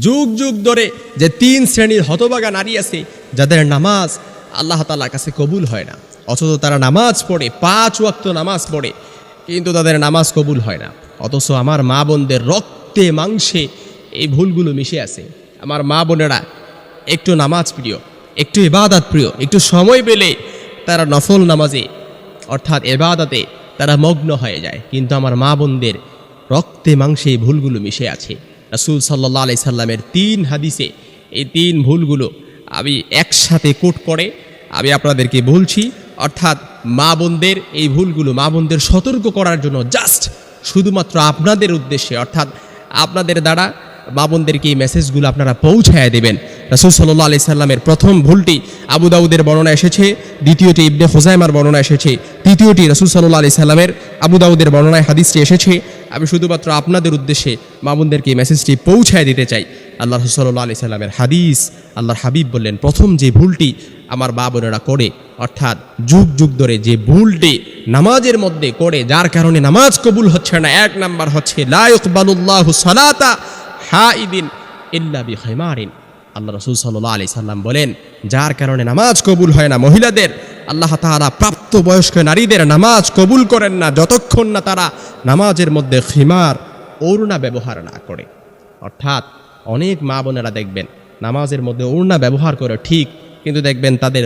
যুগ যুগ ধরে যে 3 শ্রেণীর হতভাগা নারী আছে যাদের নামাজ আল্লাহ তাআলার কাছে কবুল হয় না, অথচ তারা নামাজ পড়ে 5 ওয়াক্ত নামাজ পড়ে, কিন্তু তাদের নামাজ কবুল হয় না। অথচ আমার মা বোনদের রক্তে মাংসে এই ভুলগুলো মিশে আছে। আমার মা বোনেরা একটু নামাজ প্রিয়, একটু ইবাদত প্রিয়, একটু সময় পেলে তারা নফল নামাজে অর্থাৎ ইবাদতে তারা মগ্ন হয়ে যায়, কিন্তু আমার মা বোনদের রক্তে মাংসে এই ভুলগুলো মিশে আছে। রাসূল সাল্লাল্লাহু আলাইহি সাল্লামের 3 হাদিসে এই 3 ভুলগুলো আমি একসাথে কোট করে আমি আপনাদেরকে বলছি। অর্থাৎ মা বোনদের এই ভুলগুলো মা বোনদের সতর্ক করার জন্য জাস্ট শুধুমাত্র আপনাদের উদ্দেশ্যে, অর্থাৎ আপনাদের দ্বারা মা বোনদেরকে এই মেসেজগুলো আপনারা পৌঁছায় দেবেন। রাসূল সাল্লাল্লাহু আলাইহি সাল্লামের প্রথম ভুলটি আবু দাউদের বর্ণনা এসেছে, দ্বিতীয়টি ইবনে খুজাইমার বর্ণনা এসেছে, তৃতীয়টি রাসূল সাল্লাল্লাহু আলাইহি সাল্লামের আবু দাউদের বর্ণনায় হাদিসটি এসেছে। আমি শুধুমাত্র আপনাদের উদ্দেশ্যে মা বোনদেরকে এই মেসেজটি পৌঁছায় দিতে চাই। আল্লাহ রাসূল সাল্লাল্লাহু আলাইহি সাল্লামের হাদিস, আল্লাহর হাবিব বললেন, প্রথম যে ভুলটি আমার মা বোনেরা করে, অর্থাৎ যুগ যুগ ধরে যে ভুলটি নামাজের মধ্যে করে যার কারণে নামাজ কবুল হচ্ছে না, 1 নাম্বার হচ্ছে লা ইকবালুল্লাহু সালাতা হাইদিন ইল্লা বিখিমারিন। আল্লাহ রাসূল সাল্লাল্লাহু আলাইহি সাল্লাম বলেন, যার কারণে নামাজ কবুল হয় না মহিলাদের, আল্লাহ তাআলা প্রাপ্তবয়স্ক নারীদের নামাজ কবুল করেন না যতক্ষণ না তারা নামাজের মধ্যে খিমার ওড়না ব্যবহার না করে। অর্থাৎ অনেক মা বোনেরা দেখবেন নামাজের মধ্যে ওড়না ব্যবহার করে ঠিক, কিন্তু দেখবেন তাদের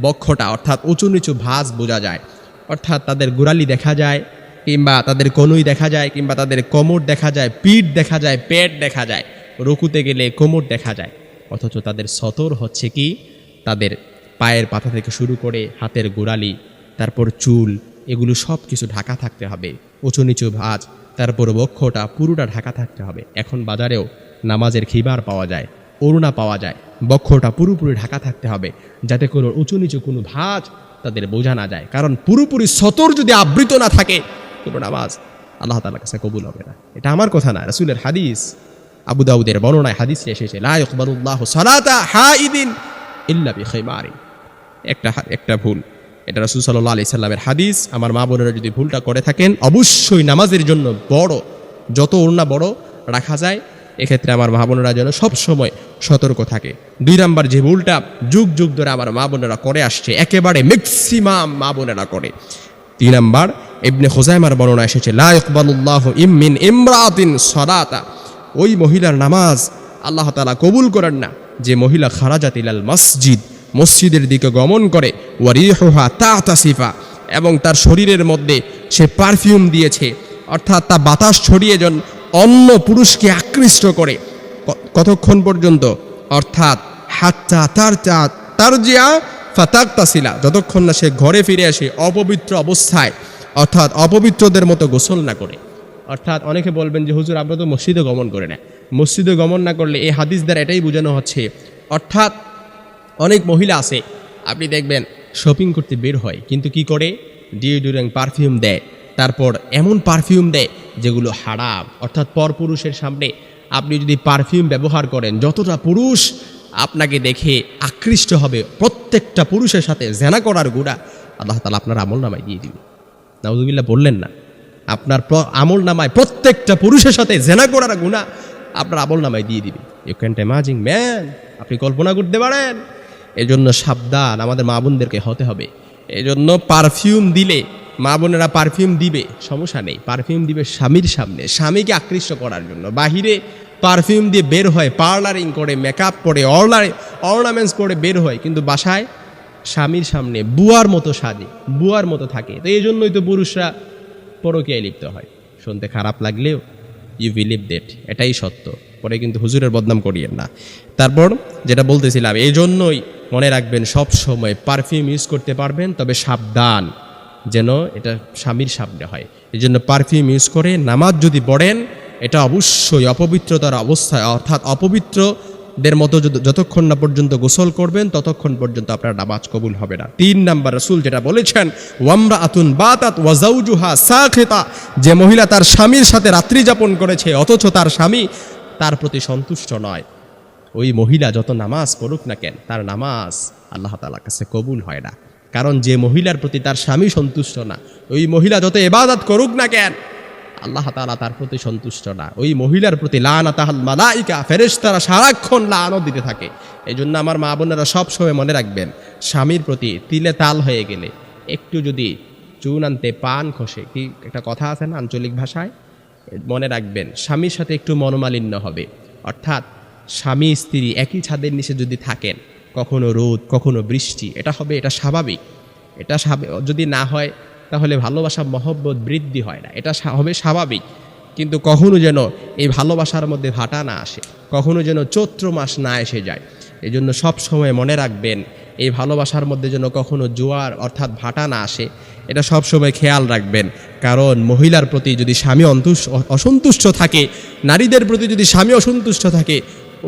বক্ষটা অর্থাৎ উঁচু নিচু ভাঁজ বোঝা যায়, অর্থাৎ তাদের গোড়ালি দেখা যায়, কিংবা তাদের কনুই দেখা যায়, কিংবা তাদের কোমর দেখা যায়, পিঠ দেখা যায়, পেট দেখা যায়, রুকুতে গেলে কোমর দেখা যায়। অথচ তাদের সতর হচ্ছে কি, তাদের পায়ের পাতা থেকে শুরু করে হাতের গোড়ালি, তারপর চুল, এগুলো সব কিছু ঢাকা থাকতে হবে, উঁচু নিচু ভাঁজ, তারপর বক্ষটা পুরোটা ঢাকা থাকতে হবে। এখন বাজারেও নামাজের খিমার পাওয়া যায়, ওড়না পাওয়া যায়, বক্ষটা পুরোপুরি ঢাকা থাকতে হবে যাতে কোনো উঁচু নিচু কোনো ভাঁজ তাদের বোঝা না যায়। কারণ পুরোপুরি সতর যদি আবৃত না থাকে কোনো নামাজ আল্লাহ তাআলার কাছে কবুল হবে না। এটা আমার কথা না, রাসূলের হাদিস, আবু দাউদের বর্ণনায় হাদিসে এসেছে, লা ইকবালুল্লাহু সালাতা হাইদিন ইল্লা বিখিমারিন। একটা ভুল, এটা রাসূল সাল্লাল্লাহু আলাইহি সাল্লামের হাদিস। আমার মা বোনেরা যদি ভুলটা করে থাকেন, অবশ্যই নামাজের জন্য বড় যত ওড়না বড় রাখা যায়, এক্ষেত্রে আমার মা বোনেরা যেন সবসময় সতর্ক থাকে। 2 নাম্বার যে ভুলটা যুগ যুগ ধরে আমার মা বোনেরা করে আসছে, একেবারে ম্যাক্সিমাম মা বোনেরা করে, 3 নাম্বার ইবনে খুজাইমার বর্ণনা এসেছে, লা ইকবালুল্লাহু মিন ইমরাতিন সালাতা, ওই মহিলার নামাজ আল্লাহ তাআলা কবুল করেন না যে মহিলা খারাজাত ইলাল মসজিদ, মসজিদের দিকে গমন করে, ওয়া রিহুহা তাতাসিফা, এবং তার শরীরের মধ্যে সে পারফিউম দিয়েছে, অর্থাৎ তা বাতাস ছড়িয়ে অন্য পুরুষকে আকৃষ্ট করে। কতক্ষণ পর্যন্ত? অর্থাৎ হাত্তা তারজিয়া ফাতাগতাসিলা, যতক্ষণ না সে ঘরে ফিরে আসে অপবিত্র অবস্থায়, অর্থাৎ অপবিত্রদের মতো গোসল না করে। অর্থাৎ অনেকে বলবেন যে হুজুর আমরা তো মসজিদে গমন করে না। মসজিদে গমন না করলে এই হাদিস দ্বারা এটাই বোঝানো হচ্ছে, অর্থাৎ অনেক মহিলা আছে আপনি দেখবেন শপিং করতে বের হয়, কিন্তু কি করে, ডিওডোরেন্ট পারফিউম দেয়, তারপর এমন পারফিউম দেয় যেগুলো হারাম। অর্থাৎ পরপুরুষের সামনে আপনি যদি পারফিউম ব্যবহার করেন, যতটা পুরুষ আপনাকে দেখে আকৃষ্ট হবে, প্রত্যেকটা পুরুষের সাথে জেনা করার গুনাহ আল্লাহ তাআলা আপনার আমল নামায় দিয়ে দিবে। নাউযুবিল্লাহ বললেন না, আপনার আমল নামায় প্রত্যেকটা পুরুষের সাথে জেনা করার গুনাহ আপনার আমল নামায় দিয়ে দিবে। ইউ ক্যান ইমাজিন ম্যান, আপনি কল্পনা করতে পারেন? এজন্য সাবধান, আমাদের মা বোনদেরকে হতে হবে। এজন্য পারফিউম দিলে, মা বোনেরা পারফিউম দিবে, সমস্যা নেই, পারফিউম দিবে স্বামীর সামনে, স্বামীকে আকৃষ্ট করার জন্য। বাহিরে পারফিউম দিয়ে বের হয়, পার্লারিং করে, মেকআপ করে, অর্নামেন্টস করে বের হয়, কিন্তু বাসায় স্বামীর সামনে বুয়ার মতো সাজে, বুয়ার মতো থাকে। তো এই জন্যই তো পুরুষরা পরকীয়ায় লিপ্ত হয়। শুনতে খারাপ লাগলেও ইউ বিলিভ দ্যাট, এটাই সত্য। পরে কিন্তু হুজুরের বদনাম করিয়েন না। তারপর যেটা বলতেছিলাম, এই জন্যই মনে রাখবেন সব সময় পারফিউম ইউজ করতে পারবেন, তবে সাবধান যেন এটা স্বামীর সামনে হয়। এই জন্য পারফিউম ইউজ করে নামাজ যদি পড়েন, এটা অবশ্যই অপবিত্রতার অবস্থায়, অর্থাৎ অপবিত্রদের মতো যতক্ষণ না পর্যন্ত গোসল করবেন ততক্ষণ পর্যন্ত আপনার নামাজ কবুল হবে না। 3 নাম্বার রাসূল যেটা বলেছেন, ওয়ামরাআতুন বাতাত ওয়া যাওজুহা সাখিতা, যে মহিলা তার স্বামীর সাথে রাত্রি যাপন করেছে অথচ তার স্বামী তার প্রতি সন্তুষ্ট নয়, ওই মহিলা যত নামাজ পড়ুক না কেন, তার নামাজ আল্লাহ তাআলার কাছে কবুল হয় না। কারণ যে মহিলার প্রতি তার স্বামী সন্তুষ্ট না, ওই মহিলা যত ইবাদত করুক না কেন আল্লাহ তাআলা তার প্রতি সন্তুষ্ট না। ওই মহিলার প্রতি লানাতাল মালাইকা, ফেরেশতারা সারাক্ষণ লানত দিতে থাকে। এই জন্য আমার মা বোনেরা সবসময় মনে রাখবেন, স্বামীর প্রতি তিলে তাল হয়ে গেলে একটু যদি চুন আনতে পান খসে, কি একটা কথা আছে না আঞ্চলিক ভাষায়, মনে রাখবেন স্বামীর সাথে একটু মনোমালিন্য হবে। অর্থাৎ স্বামী স্ত্রী একই ছাদের নিচে যদি থাকেন, কখনো রোদ কখনো বৃষ্টি, এটা হবে, এটা স্বাভাবিক। এটা যদি না হয় তাহলে ভালোবাসা মহব্বত বৃদ্ধি হয় না, এটা হবে স্বাভাবিক। কিন্তু কখনো যেন এই ভালোবাসার মধ্যে ভাটা না আসে, কখনো যেন চৈত্র মাস না এসে যায়। এই জন্য সবসময় মনে রাখবেন, এই ভালোবাসার মধ্যে যেন কখনো জোয়ার অর্থাৎ ভাটা না আসে, এটা সবসময় খেয়াল রাখবেন। কারণ মহিলার প্রতি যদি স্বামী অসন্তুষ্ট থাকে, নারীদের প্রতি যদি স্বামী অসন্তুষ্ট থাকে,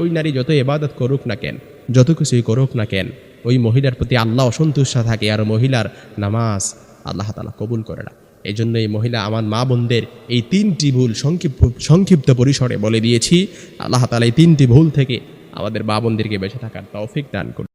ওই নারী যত ইবাদত করুক না কেন, যত কিছুই করুক না কেন, ওই মহিলার প্রতি আল্লাহ অসন্তুষ্ট থাকে, আর মহিলার নামাজ আল্লাহ তাআলা কবুল করে না। এই জন্য এই মহিলা আমার মা বোনদের এই 3টি ভুল সংক্ষিপ্ত পরিসরে বলে দিয়েছি। আল্লাহ তাআলা এই 3টি ভুল থেকে আমাদের মা বোনদেরকে বেঁচে থাকার তৌফিক দান করুন।